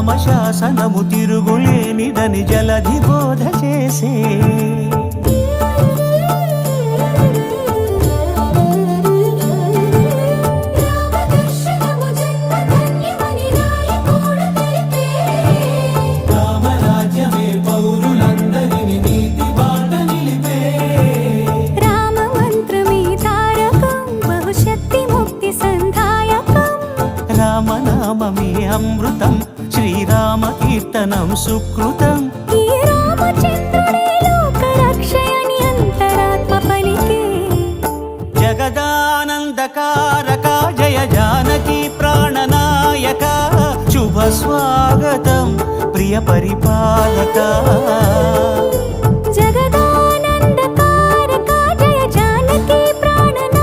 రామశాసనము తిరుగులేనిదని జలధి బోధ చేసే రామరాజ్యమే పౌరులందరిని నీతి బాట నిలిపే రామ మంత్రమే తారకం బహుశక్తి ముక్తి సంధాయకం రామనామమే అమృతం శ్రీరామ కీర్తనం సుకృతం ఈ రామచంద్రుడే లోక రక్షయని అంతరాత్మ పలికే జగదానందకారక జయ జానకి ప్రాణనాయక శుభ స్వాగతం ప్రియ పరిపాలక